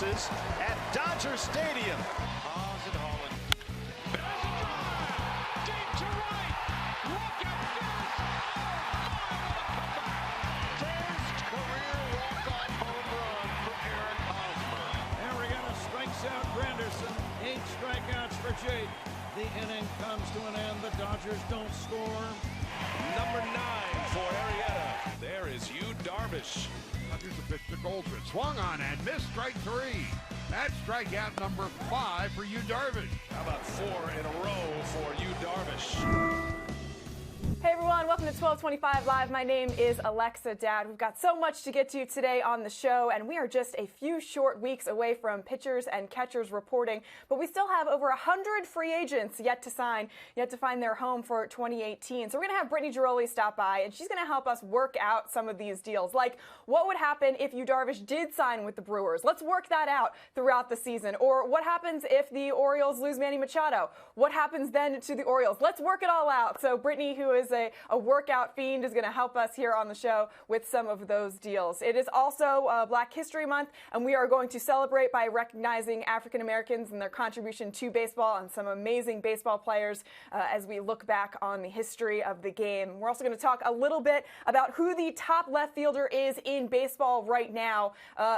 Texas at Dodger Stadium. Oz and Holland. There's a drive. Deep to right. Rocket finish. First career walk-off home run for Eric Hosmer. Arrieta strikes out Granderson. 8 strikeouts for Jake. The inning comes to an end. The Dodgers don't score. Number 9 for Arrieta. There is Yu Darvish. Here's a pitch to Goldschmidt. Swung on and missed strike 3. That's strikeout number 5 for Yu Darvish. How about 4 in a row for Yu Darvish? Hey everyone, welcome to 1225 Live. My name is Alexa Datt. We've got so much to get to today on the show, and we are just a few short weeks away from pitchers and catchers reporting, but we still have over 100 free agents yet to sign, yet to find their home for 2018. So we're going to have Brittany Ghiroli stop by, and she's going to help us work out some of these deals. Like, what would happen if Yu Darvish did sign with the Brewers? Let's work that out throughout the season. Or what happens if the Orioles lose Manny Machado? What happens then to the Orioles? Let's work it all out. So Brittany, who is a workout fiend, is going to help us here on the show with some of those deals. It is also Black History Month, and we are going to celebrate by recognizing African Americans and their contribution to baseball and some amazing baseball players as we look back on the history of the game. We're also going to talk a little bit about who the top left fielder is in baseball right now.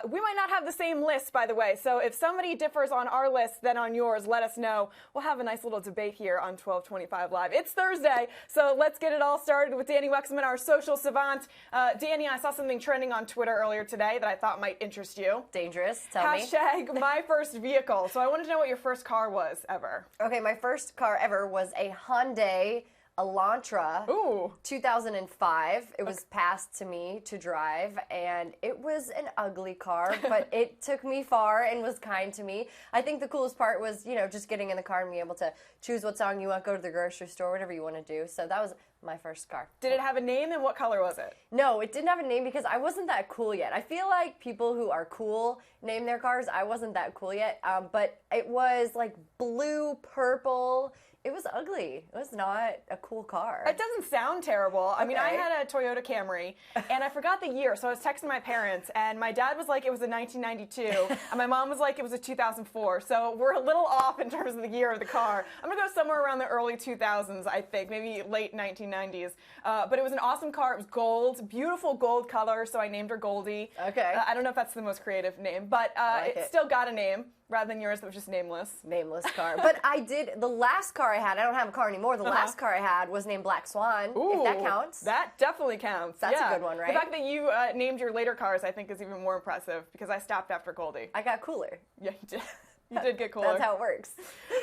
We might not have the same list, by the way, so if somebody differs on our list than on yours, let us know. We'll have a nice little debate here on 1225 Live. It's Thursday, so let's get it all started with Dani Wexman, our social savant. Dani, I saw something trending on Twitter earlier today that I thought might interest you. Dangerous. Tell me. Hashtag my first vehicle. So I wanted to know what your first car was ever. Okay, my first car ever was a Hyundai Elantra. Ooh. 2005. It was passed to me to drive, and it was an ugly car, but it took me far and was kind to me. I think the coolest part was, just getting in the car and being able to choose what song you want, go to the grocery store, whatever you want to do. So that was my first car. Did it have a name, and what color was it? No, it didn't have a name because I wasn't that cool yet. I feel like people who are cool name their cars. I wasn't that cool yet, but it was like blue, purple. It was ugly. It was not a cool car. It doesn't sound terrible. I mean, I Okay. had a Toyota Camry, and I forgot the year, so I was texting my parents, and my dad was like it was a 1992, and my mom was like it was a 2004, so we're a little off in terms of the year of the car. I'm going to go somewhere around the early 2000s, I think, maybe late 1990s. But it was an awesome car. It was gold, beautiful gold color, so I named her Goldie. Okay. I don't know if that's the most creative name, but like it it. still got a name, rather than yours that was just nameless. Nameless car. But the last car I had, I don't have a car anymore, the last car I had was named Black Swan, if that counts. That definitely counts. That's a yeah. good one, right? The fact that you named your later cars, I think, is even more impressive because I stopped after Goldie. I got cooler. Yeah, you did. You did get cooler. That's how it works.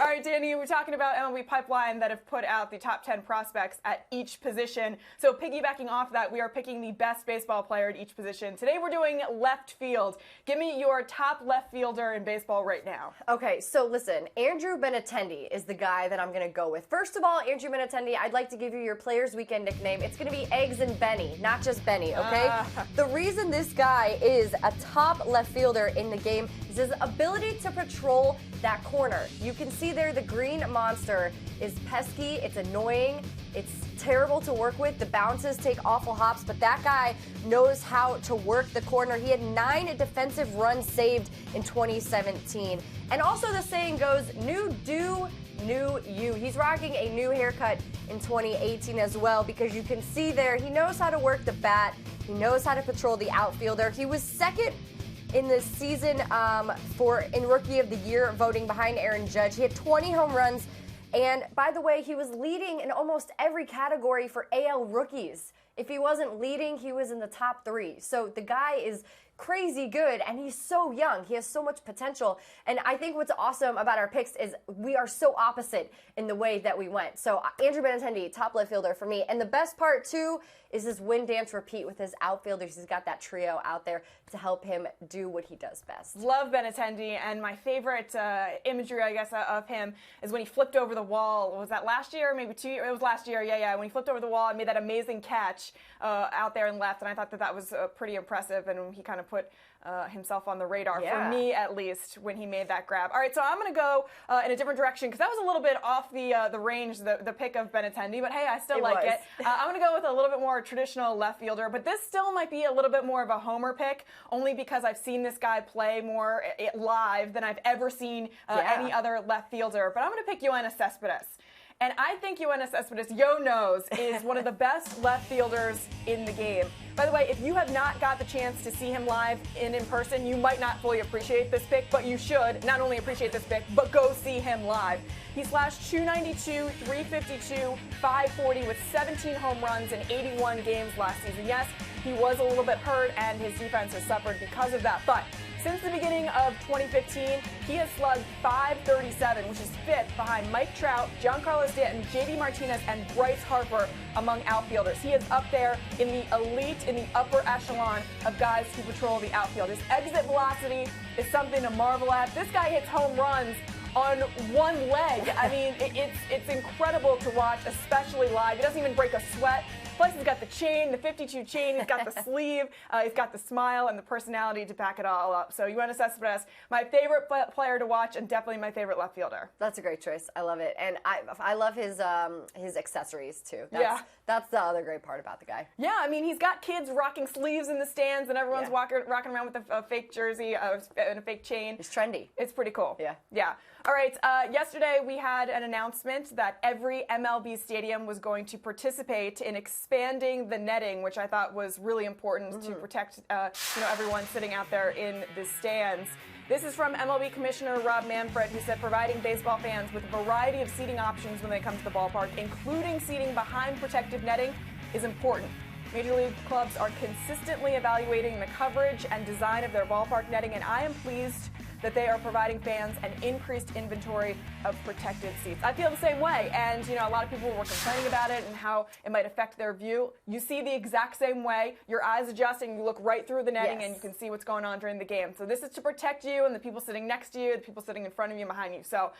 All right, Dani, we're talking about MLB Pipeline that have put out the top 10 prospects at each position. So piggybacking off that, we are picking the best baseball player at each position. Today we're doing left field. Give me your top left fielder in baseball right now. Okay, so listen, Andrew Benintendi is the guy that I'm going to go with. First of all, Andrew Benintendi, I'd like to give you your Players Weekend nickname. It's going to be Eggs and Benny, not just Benny, okay? The reason this guy is a top left fielder in the game is his ability to patrol that corner. You can see there the green monster is pesky, it's annoying, it's terrible to work with. The bounces take awful hops, but that guy knows how to work the corner. He had 9 defensive runs saved in 2017. And also the saying goes, new do, new you. He's rocking a new haircut in 2018 as well because you can see there he knows how to work the bat. He knows how to patrol the outfielder. He was second in the season in Rookie of the Year voting behind Aaron Judge. He had 20 home runs. And by the way, he was leading in almost every category for AL rookies. If he wasn't leading, he was in the top 3. So the guy is crazy good, and he's so young. He has so much potential. And I think what's awesome about our picks is we are so opposite in the way that we went. So Andrew Benintendi, top left fielder for me. And the best part, too, is his win, dance, repeat with his outfielders. He's got that trio out there to help him do what he does best. Love Benintendi, and my favorite imagery, I guess, of him is when he flipped over the wall. Was that last year? Maybe 2 years? It was last year, yeah. When he flipped over the wall and made that amazing catch out there and left, and I thought that was pretty impressive, and he kind of put himself on the radar, Yeah. for me at least, when he made that grab. All right, so I'm going to go in a different direction because that was a little bit off the range, the pick of Benintendi, but hey, I still like it. I'm going to go with a little bit more traditional left fielder, but this still might be a little bit more of a homer pick, only because I've seen this guy play more live than I've ever seen any other left fielder. But I'm going to pick Yoenis Cespedes. And I think Yoenis Cespedes, Yo knows, is one of the best left fielders in the game. By the way, if you have not got the chance to see him live in person, you might not fully appreciate this pick, but you should not only appreciate this pick, but go see him live. He slashed 292, 352, 540 with 17 home runs in 81 games last season. Yes, he was a little bit hurt, and his defense has suffered because of that, but since the beginning of 2015, he has slugged .537, which is 5th behind Mike Trout, Giancarlo Stanton, JD Martinez, and Bryce Harper among outfielders. He is up there in the elite, in the upper echelon of guys who patrol the outfield. His exit velocity is something to marvel at. This guy hits home runs on one leg. I mean, it's incredible to watch, especially live. He doesn't even break a sweat. Plus, he's got the chain, the 52 chain, he's got the sleeve, he's got the smile and the personality to back it all up. So Yoenis Cespedes, my favorite player to watch and definitely my favorite left fielder. That's a great choice. I love it. And I love his accessories, too. That's the other great part about the guy. Yeah, I mean, he's got kids rocking sleeves in the stands, and everyone's rocking around with a fake jersey and a fake chain. It's trendy. It's pretty cool. Yeah. All right, yesterday we had an announcement that every MLB stadium was going to participate in expanding the netting, which I thought was really important to protect everyone sitting out there in the stands. This is from MLB Commissioner Rob Manfred, who said providing baseball fans with a variety of seating options when they come to the ballpark, including seating behind protective netting, is important. Major League clubs are consistently evaluating the coverage and design of their ballpark netting, and I am pleased that they are providing fans an increased inventory of protected seats. I feel the same way, and a lot of people were complaining about it and how it might affect their view. You see the exact same way. Your eyes adjust and you look right through the netting and you can see what's going on during the game. So this is to protect you and the people sitting next to you, the people sitting in front of you, behind you. So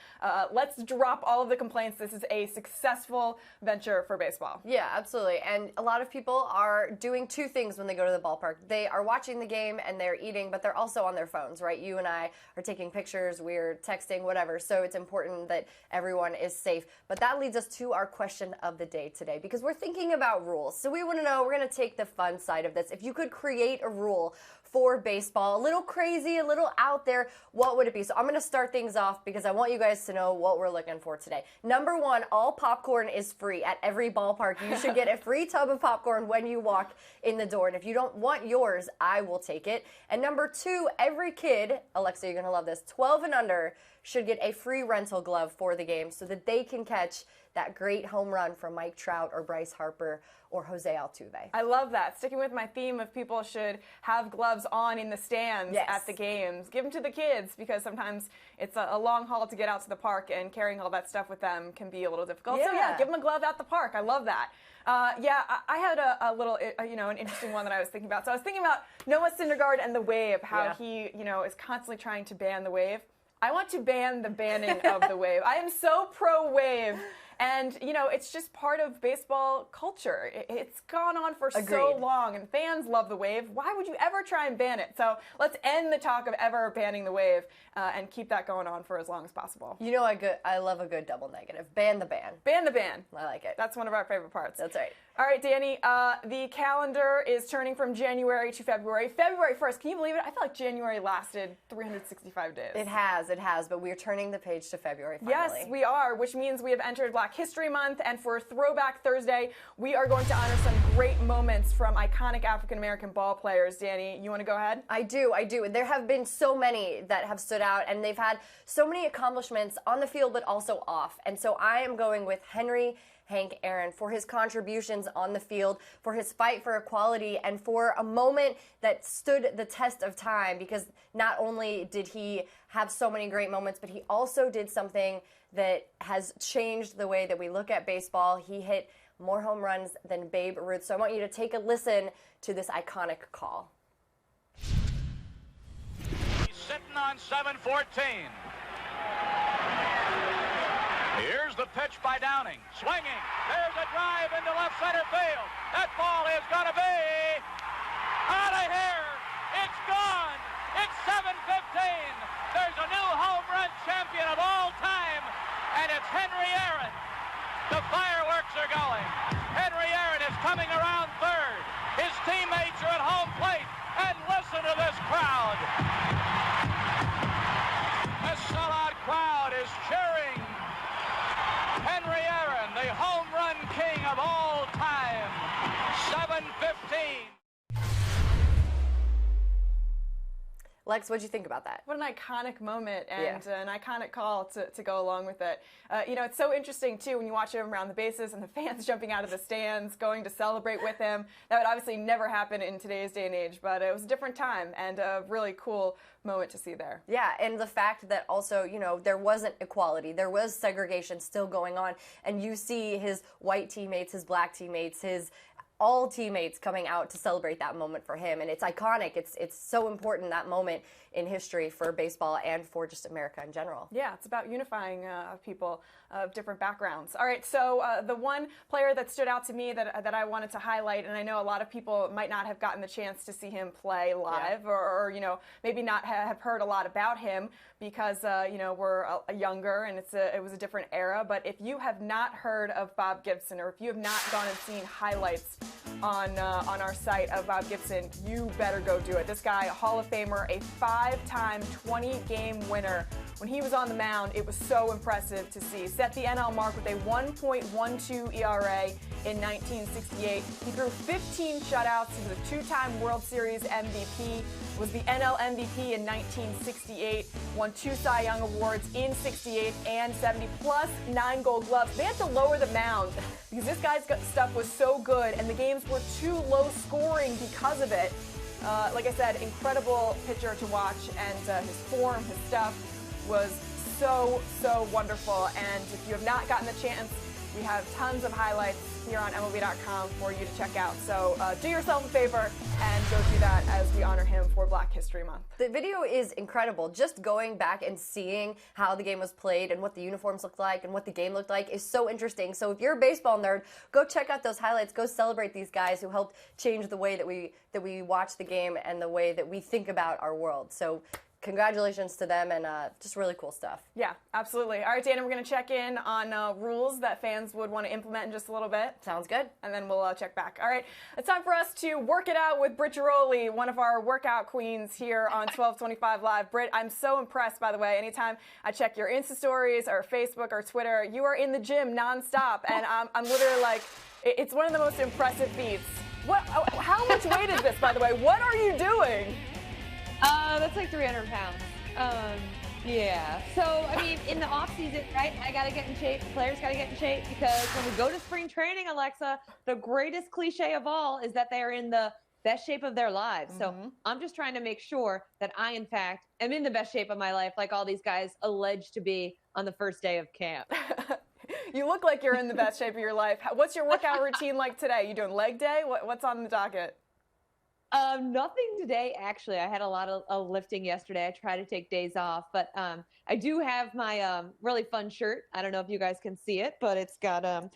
let's drop all of the complaints. This is a successful venture for baseball. Yeah, absolutely. And a lot of people are doing two things when they go to the ballpark. They are watching the game and they're eating, but they're also on their phones, right? You and I are taking pictures, we're texting, whatever. So it's important that everyone is safe. But that leads us to our question of the day today, because we're thinking about rules. So we want to know, we're going to take the fun side of this. If you could create a rule for baseball, a little crazy, a little out there, what would it be? So I'm going to start things off because I want you guys to know what we're looking for today. Number one, all popcorn is free at every ballpark. You should get a free tub of popcorn when you walk in the door. And if you don't want yours, I will take it. And number two, every kid, Alexa, you're going to love this, 12 and under should get a free rental glove for the game so that they can catch that great home run from Mike Trout or Bryce Harper or Jose Altuve. I love that. Sticking with my theme of people should have gloves on in the stands at the games. Give them to the kids because sometimes it's a long haul to get out to the park and carrying all that stuff with them can be a little difficult. So give them a glove at the park. I love that. I had a little, an interesting one that I was thinking about. So I was thinking about Noah Syndergaard and the wave, how he, is constantly trying to ban the wave. I want to ban the banning of the wave. I am so pro-wave. And, it's just part of baseball culture. It's gone on for so long, and fans love the wave. Why would you ever try and ban it? So let's end the talk of ever banning the wave and keep that going on for as long as possible. I love a good double negative. Ban the ban. Ban the ban. I like it. That's one of our favorite parts. That's right. All right, Dani, the calendar is turning from January to February. February 1st, can you believe it? I feel like January lasted 365 days. It has, but we're turning the page to February finally. Yes, we are, which means we have entered Black History Month, and for Throwback Thursday, we are going to honor some great moments from iconic African-American ball players. Dani, you want to go ahead? I do. There have been so many that have stood out, and they've had so many accomplishments on the field, but also off. And so I am going with Hank Aaron for his contributions on the field, for his fight for equality, and for a moment that stood the test of time, because not only did he have so many great moments, but he also did something that has changed the way that we look at baseball. He hit more home runs than Babe Ruth. So I want you to take a listen to this iconic call. He's sitting on 7-14. Here's the pitch by Downing. Swinging. There's a drive into left center field. That ball is going to be out of here. It's gone. It's 7:15. There's a new home run champion of all time, and it's Henry Aaron. The fireworks are going. Henry Aaron is coming around third. His teammates are at home plate, and listen to this crowd. A sellout crowd is cheering Henry Aaron, the home run king of all time. 7:15. Lex, what'd you think about that? What an iconic moment and an iconic call to go along with it. It's so interesting, too, when you watch him around the bases and the fans jumping out of the stands, going to celebrate with him. That would obviously never happen in today's day and age, but it was a different time and a really cool moment to see there. Yeah, and the fact that also, there wasn't equality. There was segregation still going on, and you see his white teammates, his black teammates, his all teammates coming out to celebrate that moment for him, and it's iconic. It's so important, that moment in history for baseball and for just America in general. Yeah, it's about unifying people of different backgrounds. All right, so the one player that stood out to me that I wanted to highlight, and I know a lot of people might not have gotten the chance to see him play live, or maybe not have heard a lot about him because we're younger and it was a different era. But if you have not heard of Bob Gibson, or if you have not gone and seen highlights on our site of Bob Gibson, you better go do it. This guy, a Hall of Famer, a 5-time 20-game winner. When he was on the mound, it was so impressive to see. Set the NL mark with a 1.12 ERA in 1968. He threw 15 shutouts. He was a 2-time World Series MVP. Was the NL MVP in 1968. Won 2 Cy Young Awards in 68 and 70, plus 9 Gold Gloves. They had to lower the mound because this guy's stuff was so good, and the games were too low scoring because of it. Like I said, incredible pitcher to watch, and his form, his stuff was so wonderful. And if you have not gotten the chance, we have tons of highlights here on MLB.com for you to check out. So do yourself a favor and go do that as we honor him for Black History Month. The video is incredible. Just going back and seeing how the game was played and what the uniforms looked like and what the game looked like is so interesting. So if you're a baseball nerd, go check out those highlights. Go celebrate these guys who helped change the way that we watch the game and the way that we think about our world. So congratulations to them, and just really cool stuff. Yeah, absolutely. All right, Dana, we're going to check in on rules that fans would want to implement in just a little bit. Sounds good. And then we'll check back. All right, it's time for us to work it out with Britt Ghiroli, one of our workout queens here on 1225 Live. Britt, I'm so impressed, by the way. Anytime I check your Insta stories or Facebook or Twitter, you are in the gym nonstop, and I'm literally like, it's one of the most impressive feats. How much weight is this, by the way? What are you doing? That's like 300 pounds. Yeah. So, I mean, in the off season, right, I got to get in shape. The players got to get in shape because when we go to spring training, Alexa, the greatest cliche of all is that they are in the best shape of their lives. So I'm just trying to make sure that I, in fact, am in the best shape of my life, like all these guys alleged to be on the first day of camp. You look like you're in the best shape of your life. What's your workout routine like today? You doing leg day? What's on the docket? Nothing today, actually. I had a lot of lifting yesterday. I try to take days off, but I do have my really fun shirt. I don't know if you guys can see it, but it's got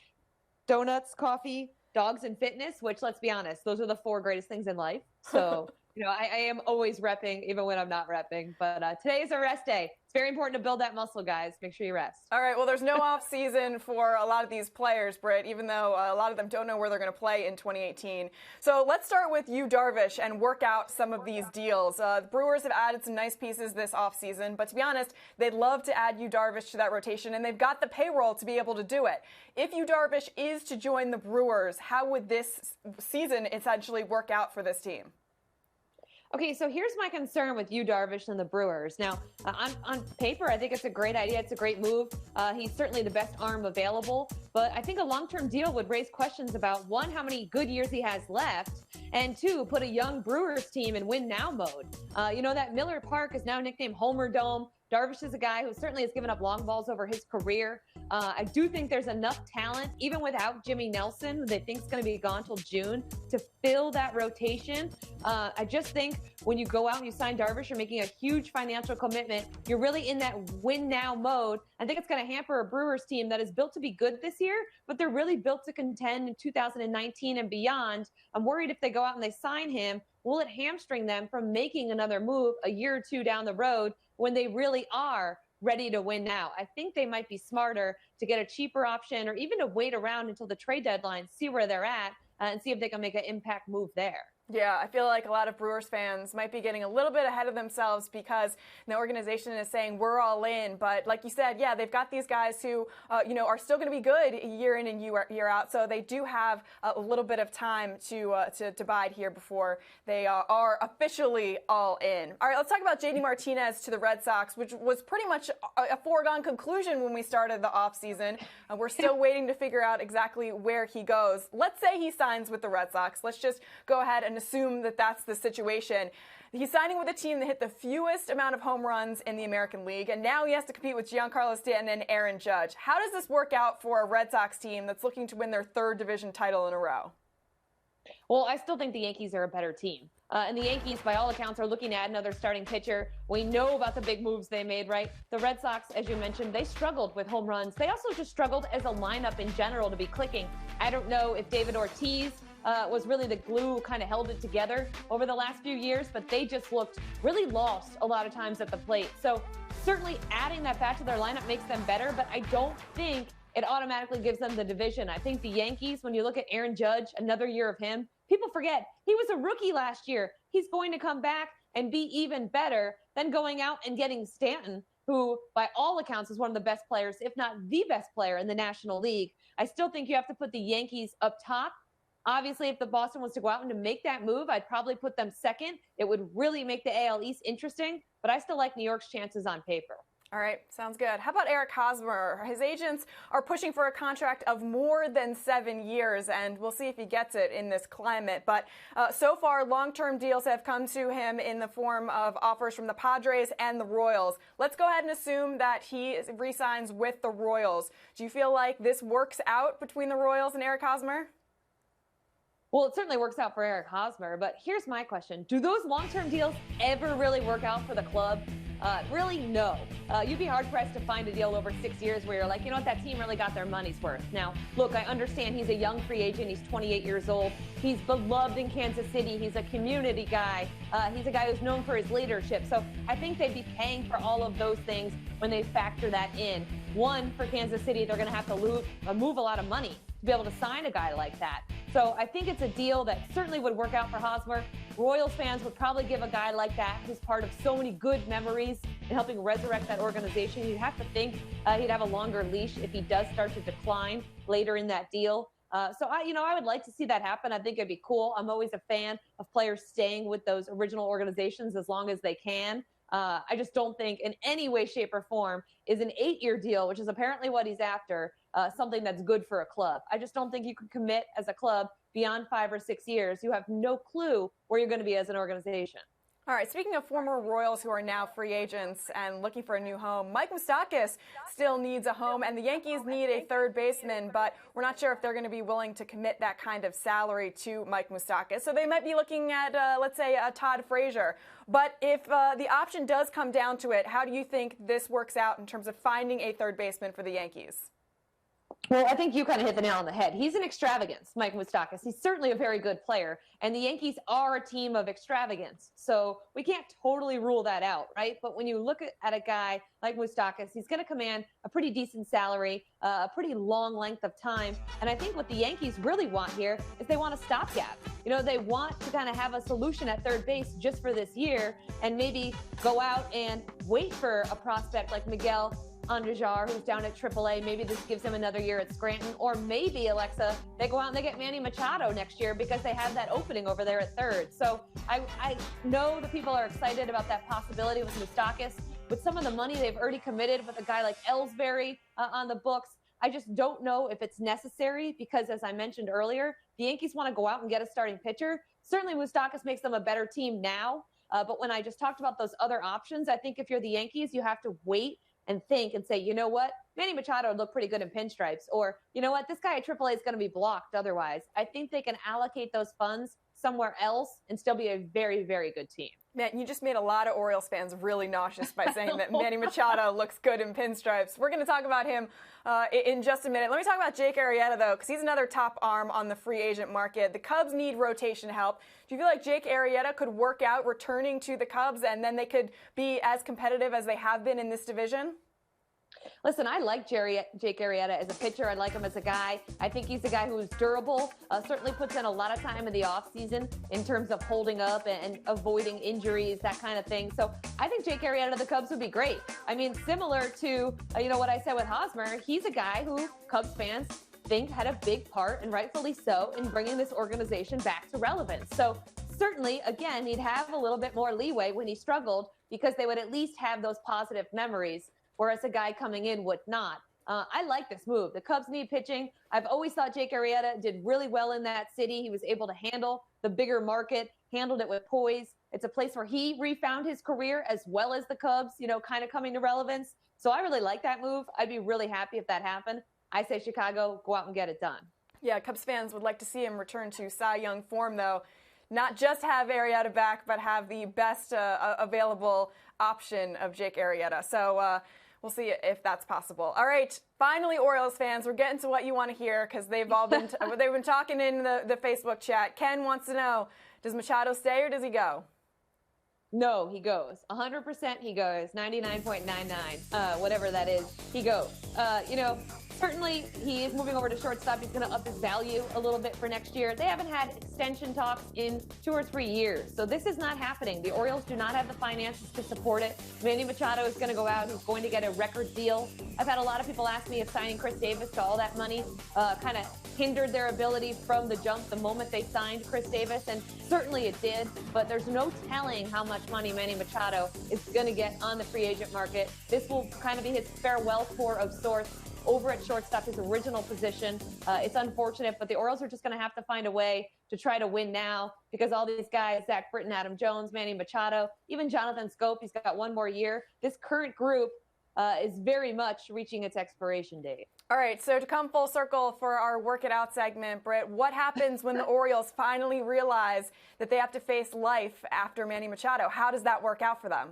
donuts, coffee, dogs, and fitness, which, let's be honest, those are the 4 greatest things in life. So, I am always repping, even when I'm not repping. But today is a rest day. It's very important to build that muscle, guys. Make sure you rest. All right. Well, there's no off season for a lot of these players, Britt, even though a lot of them don't know where they're going to play in 2018. So let's start with Yu Darvish and work out some of these deals. The Brewers have added some nice pieces this offseason, but to be honest, they'd love to add Yu Darvish to that rotation, and they've got the payroll to be able to do it. If Yu Darvish is to join the Brewers, how would this season essentially work out for this team? Okay, so here's my concern with Yu Darvish and the Brewers. Now, on paper, I think it's a great idea. It's a great move. He's certainly the best arm available. But I think a long-term deal would raise questions about, 1, how many good years he has left, and 2, put a young Brewers team in win-now mode. That Miller Park is now nicknamed Homer Dome. Darvish is a guy who certainly has given up long balls over his career. I do think there's enough talent, even without Jimmy Nelson, who they think is going to be gone till June, to fill that rotation. I just think when you go out and you sign Darvish, you're making a huge financial commitment. You're really in that win-now mode. I think it's going to hamper a Brewers team that is built to be good this year, but they're really built to contend in 2019 and beyond. I'm worried if they go out and they sign him, will it hamstring them from making another move a year or two down the road when they really are ready to win now? I think they might be smarter to get a cheaper option or even to wait around until the trade deadline, see where they're at, and see if they can make an impact move there. Yeah, I feel like a lot of Brewers fans might be getting a little bit ahead of themselves because the organization is saying we're all in. But like you said, yeah, they've got these guys who, are still going to be good year in and year out. So they do have a little bit of time to bide here before they are officially all in. All right, let's talk about JD Martinez to the Red Sox, which was pretty much a foregone conclusion when we started the offseason. We're still waiting to figure out exactly where he goes. Let's say he signs with the Red Sox. Let's just go ahead and assume that that's the situation. He's signing with a team that hit the fewest amount of home runs in the American League, and now he has to compete with Giancarlo Stanton and Aaron Judge. How does this work out for a Red Sox team that's looking to win their third division title in a row? Well, I still think the Yankees are a better team. And the Yankees, by all accounts, are looking at another starting pitcher. We know about the big moves they made, right? The Red Sox, as you mentioned, they struggled with home runs. They also just struggled as a lineup in general to be clicking. I don't know if David Ortiz was really the glue who kind of held it together over the last few years, but they just looked really lost a lot of times at the plate. So certainly adding that back to their lineup makes them better, but I don't think it automatically gives them the division. I think the Yankees, when you look at Aaron Judge, another year of him, people forget he was a rookie last year. He's going to come back and be even better than going out and getting Stanton, who by all accounts is one of the best players, if not the best player in the National League. I still think you have to put the Yankees up top. Obviously, if the Boston was to go out and to make that move, I'd probably put them second. It would really make the AL East interesting, but I still like New York's chances on paper. All right, sounds good. How about Eric Hosmer? His agents are pushing for a contract of more than 7 years, and we'll see if he gets it in this climate. But so far, long-term deals have come to him in the form of offers from the Padres and the Royals. Let's go ahead and assume that he re-signs with the Royals. Do you feel like this works out between the Royals and Eric Hosmer? Well, it certainly works out for Eric Hosmer, but here's my question. Do those long-term deals ever really work out for the club? Really, no. You'd be hard-pressed to find a deal over 6 years where you're like, you know what, that team really got their money's worth. Now, look, I understand he's a young free agent. He's 28 years old. He's beloved in Kansas City. He's a community guy. He's a guy who's known for his leadership. So I think they'd be paying for all of those things when they factor that in. One, for Kansas City, they're going to have to move a lot of money to be able to sign a guy like that. So I think it's a deal that certainly would work out for Hosmer. Royals fans would probably give a guy like that who's part of so many good memories in helping resurrect that organization. You'd have to think he'd have a longer leash if he does start to decline later in that deal. So I would like to see that happen. I think it'd be cool. I'm always a fan of players staying with those original organizations as long as they can. I just don't think in any way, shape, or form is an 8-year deal, which is apparently what he's after, something that's good for a club. I just don't think you could commit as a club beyond 5 or 6 years. You have no clue where you're going to be as an organization. All right, speaking of former Royals who are now free agents and looking for a new home, Mike Moustakas still needs a home, and the Yankees need a third baseman, but we're not sure if they're going to be willing to commit that kind of salary to Mike Moustakas. So they might be looking at, let's say, Todd Frazier. But if the option does come down to it, how do you think this works out in terms of finding a third baseman for the Yankees? Well, I think you kind of hit the nail on the head. He's an extravagance, Mike Moustakas. He's certainly a very good player, and the Yankees are a team of extravagance. So we can't totally rule that out, right? But when you look at a guy like Moustakas, he's going to command a pretty decent salary, a pretty long length of time. And I think what the Yankees really want here is they want a stopgap. You know, they want to kind of have a solution at third base just for this year and maybe go out and wait for a prospect like Miguel Andujar, who's down at AAA. Maybe this gives him another year at Scranton. Or maybe, Alexa, they go out and they get Manny Machado next year because they have that opening over there at third. So I know that people are excited about that possibility with Moustakas. With some of the money they've already committed with a guy like Ellsbury on the books, I just don't know if it's necessary because, as I mentioned earlier, the Yankees want to go out and get a starting pitcher. Certainly Moustakas makes them a better team now. But when I just talked about those other options, I think if you're the Yankees, you have to wait and think and say, you know what, Manny Machado would look pretty good in pinstripes, or you know what, this guy at AAA is going to be blocked otherwise. I think they can allocate those funds somewhere else and still be a very, very good team. Man, you just made a lot of Orioles fans really nauseous by saying that Manny Machado looks good in pinstripes. We're going to talk about him in just a minute. Let me talk about Jake Arrieta, though, because he's another top arm on the free agent market. The Cubs need rotation help. Do you feel like Jake Arrieta could work out returning to the Cubs, and then they could be as competitive as they have been in this division? Listen, I like Jake Arrieta as a pitcher. I like him as a guy. I think he's a guy who is durable, certainly puts in a lot of time in the offseason in terms of holding up and avoiding injuries, that kind of thing. So I think Jake Arrieta of the Cubs would be great. I mean, similar to, what I said with Hosmer, he's a guy who Cubs fans think had a big part, and rightfully so, in bringing this organization back to relevance. So certainly, again, he'd have a little bit more leeway when he struggled because they would at least have those positive memories, whereas a guy coming in would not. I like this move. The Cubs need pitching. I've always thought Jake Arrieta did really well in that city. He was able to handle the bigger market, handled it with poise. It's a place where he refound his career as well as the Cubs, kind of coming to relevance. So I really like that move. I'd be really happy if that happened. I say Chicago, go out and get it done. Yeah, Cubs fans would like to see him return to Cy Young form, though. Not just have Arrieta back, but have the best available option of Jake Arrieta. So we'll see if that's possible. All right, finally, Orioles fans, we're getting to what you want to hear because they've all been they've been talking in the Facebook chat. Ken wants to know, does Machado stay or does he go? No, he goes. 100% he goes. 99.99, whatever that is, he goes. Certainly, he is moving over to shortstop. He's going to up his value a little bit for next year. They haven't had extension talks in 2 or 3 years, so this is not happening. The Orioles do not have the finances to support it. Manny Machado is going to go out. He's going to get a record deal. I've had a lot of people ask me if signing Chris Davis to all that money kind of hindered their ability from the jump the moment they signed Chris Davis, and certainly it did, but there's no telling how much money Manny Machado is going to get on the free agent market. This will kind of be his farewell tour of sorts over at shortstop, his original position. It's unfortunate, but the Orioles are just going to have to find a way to try to win now because all these guys, Zach Britton, Adam Jones, Manny Machado, even Jonathan Scope, he's got 1 more year. This current group is very much reaching its expiration date. All right, so to come full circle for our Work It Out segment, Britt, what happens when the Orioles finally realize that they have to face life after Manny Machado? How does that work out for them?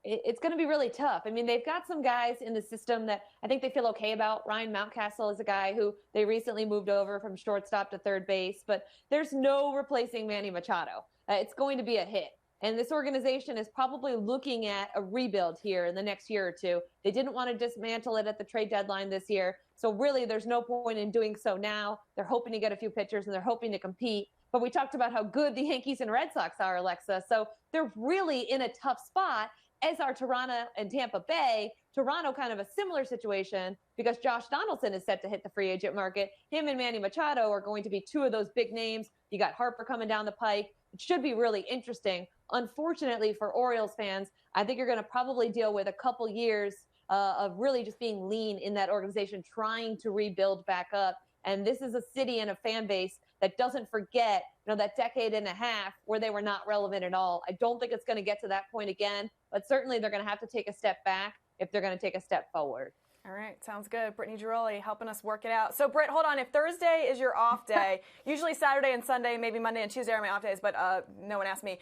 It's going to be really tough. I mean, they've got some guys in the system that I think they feel okay about. Ryan Mountcastle is a guy who they recently moved over from shortstop to third base, but there's no replacing Manny Machado. It's going to be a hit. And this organization is probably looking at a rebuild here in the next year or two. They didn't want to dismantle it at the trade deadline this year. So really, there's no point in doing so now. They're hoping to get a few pitchers and they're hoping to compete. But we talked about how good the Yankees and Red Sox are, Alexa. So they're really in a tough spot, as are Toronto and Tampa Bay. Toronto kind of a similar situation because Josh Donaldson is set to hit the free agent market. Him and Manny Machado are going to be 2 of those big names. You got Harper coming down the pike. It should be really interesting. Unfortunately for Orioles fans, I think you're going to probably deal with a couple years of really just being lean in that organization, trying to rebuild back up. And this is a city and a fan base that doesn't forget, that decade and a half where they were not relevant at all. I don't think it's going to get to that point again, but certainly they're going to have to take a step back if they're going to take a step forward. All right, sounds good. Brittany Ghiroli helping us work it out. So, Britt, hold on. If Thursday is your off day, usually Saturday and Sunday, maybe Monday and Tuesday are my off days, but no one asked me.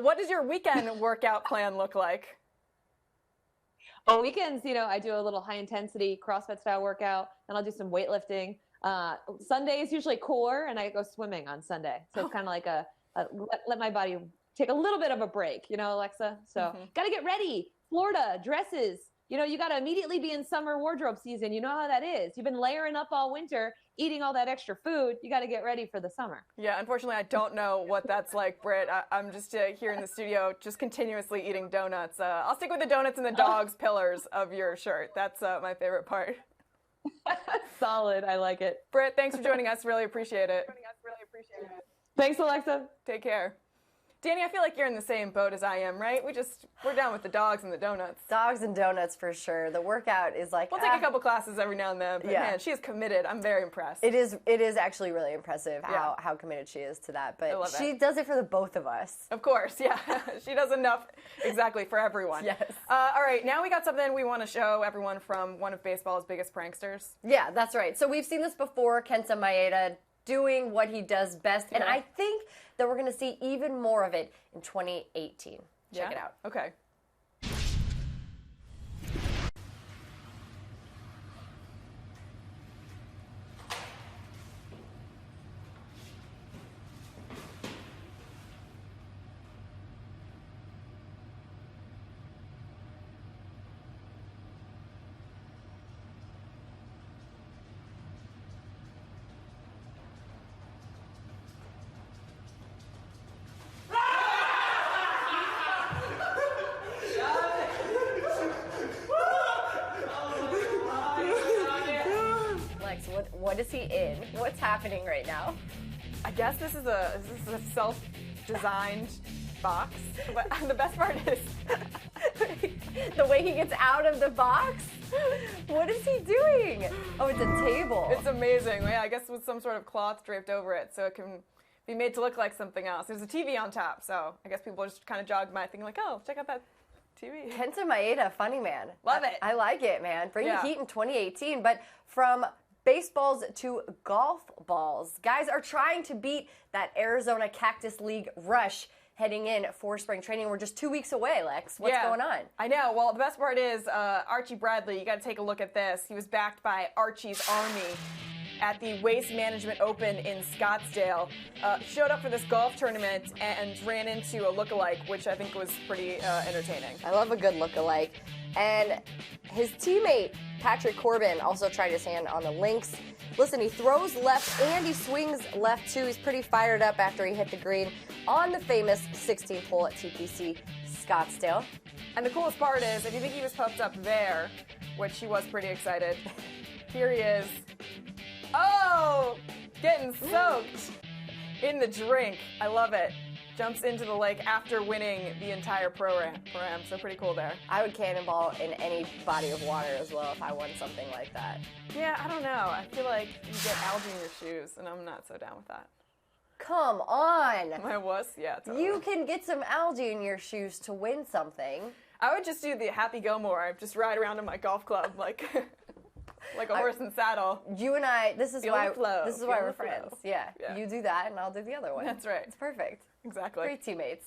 What does your weekend workout plan look like? On weekends, I do a little high-intensity CrossFit style workout, and I'll do some weightlifting. Sunday is usually core, and I go swimming on Sunday. So it's kind of like let my body take a little bit of a break, Alexa? So got to get ready. Florida, dresses. You got to immediately be in summer wardrobe season. You know how that is. You've been layering up all winter, eating all that extra food. You got to get ready for the summer. Yeah, unfortunately, I don't know what that's like, Britt. I'm just here in the studio, just continuously eating donuts. I'll stick with the donuts and the dog's pillars of your shirt. That's my favorite part. Solid. I like it. Britt, thanks for joining us. Really appreciate it. Thanks, Alexa. Take care. Danny, I feel like you're in the same boat as I am, right? We're down with the dogs and the donuts. Dogs and donuts for sure. The workout is like We'll take a couple classes every now and then, but man, she is committed. I'm very impressed. It is actually really impressive how committed she is to that. But she does it for the both of us. Of course, yeah. She does enough exactly for everyone. Yes. All right, now we got something we want to show everyone from one of baseball's biggest pranksters. Yeah, that's right. So we've seen this before, Kenta Maeda doing what he does best, and I think that we're going to see even more of it in 2018. Check it out. Okay. What is he in? What's happening right now? I guess this is a self-designed box. The best part is the way he gets out of the box. What is he doing? Oh, it's a table. It's amazing. Yeah, I guess with some sort of cloth draped over it so it can be made to look like something else. There's a TV on top, so I guess people just kind of jogged by thinking like, oh, check out that TV. Kenta Maeda, funny man. Love it. I like it, man. Bring the heat in 2018, but from baseballs to golf balls. Guys are trying to beat that Arizona Cactus League rush heading in for spring training. We're just 2 weeks away, Lex. What's going on? I know. Well, the best part is Archie Bradley, you got to take a look at this. He was backed by Archie's Army at the Waste Management Open in Scottsdale. Showed up for this golf tournament and ran into a lookalike, which I think was pretty entertaining. I love a good lookalike. And his teammate, Patrick Corbin, also tried his hand on the links. Listen, he throws left and he swings left too. He's pretty fired up after he hit the green on the famous 16th hole at TPC Scottsdale. And the coolest part is, if you think he was puffed up there, which he was pretty excited, here he is. Oh, getting soaked in the drink. I love it. Jumps into the lake after winning the entire program, so pretty cool there. I would cannonball in any body of water as well if I won something like that. Yeah, I don't know. I feel like you get algae in your shoes, and I'm not so down with that. Come on. My wuss? Yeah, totally. You can get some algae in your shoes to win something. I would just do the Happy Gilmore. Just ride around in my golf club like a horse and saddle. You and I, this is why we're friends. Flow. Yeah. You do that and I'll do the other one. That's right. It's perfect. Exactly. Great teammates.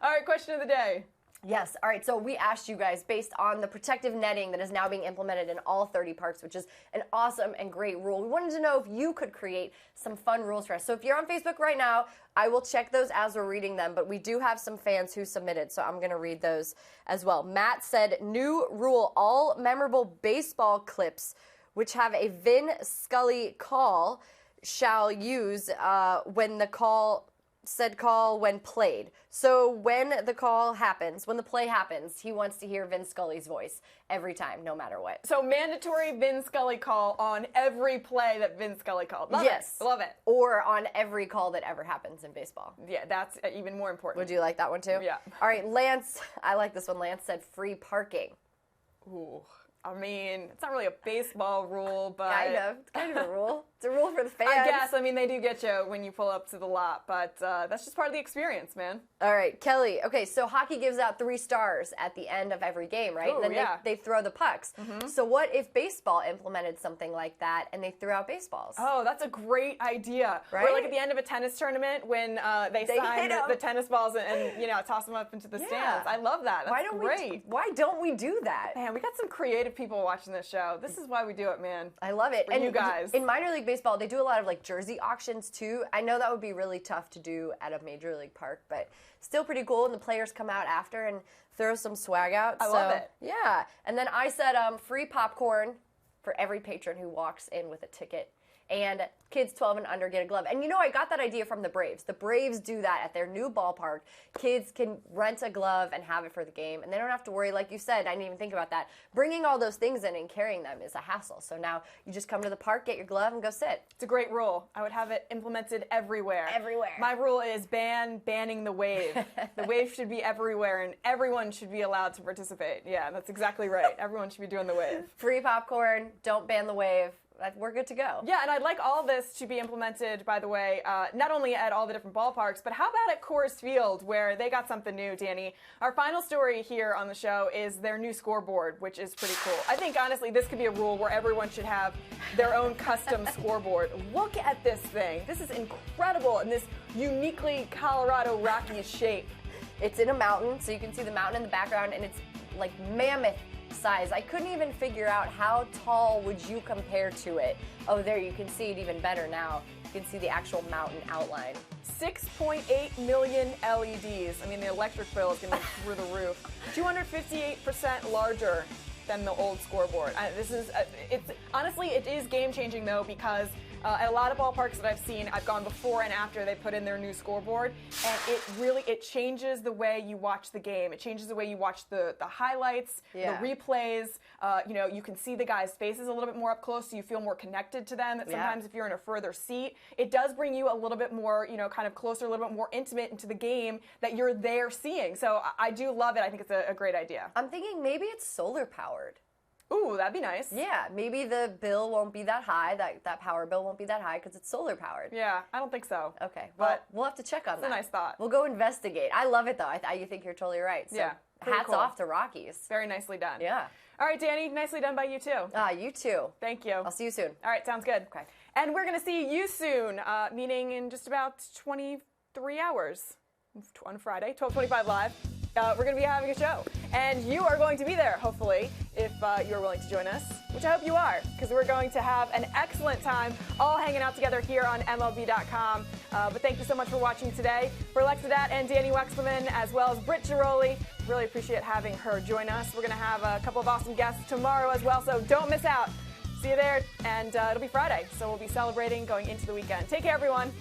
All right, question of the day. Yes. All right. So we asked you guys based on the protective netting that is now being implemented in all 30 parks, which is an awesome and great rule. We wanted to know if you could create some fun rules for us. So if you're on Facebook right now, I will check those as we're reading them, but we do have some fans who submitted, so I'm going to read those as well. Matt said, new rule, all memorable baseball clips which have a Vin Scully call shall use when the call when played. So when the call happens, when the play happens, he wants to hear Vin Scully's voice every time, no matter what. So mandatory Vin Scully call on every play that Vin Scully called. Love it. Love it. Or on every call that ever happens in baseball. Yeah, that's even more important. Would you like that one too? Yeah. All right, Lance, I like this one. Lance said free parking. Ooh. I mean, it's not really a baseball rule, but... Kind of a rule. It's a rule for the fans. I guess. I mean, they do get you when you pull up to the lot, but that's just part of the experience, man. All right, Kelly. Okay, so hockey gives out 3 stars at the end of every game, right? Ooh, and then they throw the pucks. Mm-hmm. So what if baseball implemented something like that and they threw out baseballs? Oh, that's a great idea. Right? Or like at the end of a tennis tournament when they sign the tennis balls and toss them up into the stands. I love that. That's great. Why don't we do that? Man, we got some creative people watching this show. This is why we do it, man. I love it. And you guys. In minor league baseball, they do a lot of like jersey auctions too. I know that would be really tough to do at a major league park, but still pretty cool. And the players come out after and throw some swag out. I love it. Yeah. And then I said free popcorn for every patron who walks in with a ticket and kids 12 and under get a glove. And I got that idea from the Braves. The Braves do that at their new ballpark. Kids can rent a glove and have it for the game, and they don't have to worry, like you said, I didn't even think about that. Bringing all those things in and carrying them is a hassle. So now you just come to the park, get your glove, and go sit. It's a great rule. I would have it implemented everywhere. Everywhere. My rule is banning the wave. The wave should be everywhere, and everyone should be allowed to participate. Yeah, that's exactly right. Everyone should be doing the wave. Free popcorn, don't ban the wave. We're good to go. Yeah, and I'd like all this to be implemented, by the way, not only at all the different ballparks, but how about at Coors Field, where they got something new, Dani? Our final story here on the show is their new scoreboard, which is pretty cool. I think, honestly, this could be a rule where everyone should have their own custom scoreboard. Look at this thing. This is incredible in this uniquely Colorado Rockies shape. It's in a mountain, so you can see the mountain in the background, and it's like mammoth size. I couldn't even figure out how tall would you compare to it. Oh, there, you can see it even better now. You can see the actual mountain outline. 6.8 million LEDs. I mean, the electric bill is going to be through the roof. 258% larger than the old scoreboard. Honestly, it is game-changing, though, because at a lot of ballparks that I've seen, I've gone before and after they put in their new scoreboard, and it changes the way you watch the game. It changes the way you watch the highlights, the replays. You can see the guys' faces a little bit more up close, so you feel more connected to them. Sometimes if you're in a further seat, it does bring you a little bit more, kind of closer, a little bit more intimate into the game that you're there seeing. So I do love it. I think it's a great idea. I'm thinking maybe it's solar powered. Ooh, that'd be nice. Yeah, maybe the bill won't be that high, that power bill won't be that high because it's solar powered. Yeah, I don't think so. Okay, well, we'll have to check on that. It's a nice thought. We'll go investigate. I love it, though. You think you're totally right. So yeah, hats off to Rockies. Very nicely done. Yeah. All right, Dani, nicely done by you, too. You too. Thank you. I'll see you soon. All right, sounds good. Okay. And we're going to see you soon, meaning in just about 23 hours on Friday, 12:25 live. We're going to be having a show, and you are going to be there, hopefully, if you're willing to join us, which I hope you are, because we're going to have an excellent time all hanging out together here on MLB.com. But thank you so much for watching today. For Alexa Datt and Dani Wexlerman, as well as Britt Ghiroli, really appreciate having her join us. We're going to have a couple of awesome guests tomorrow as well, so don't miss out. See you there, and it'll be Friday, so we'll be celebrating going into the weekend. Take care, everyone.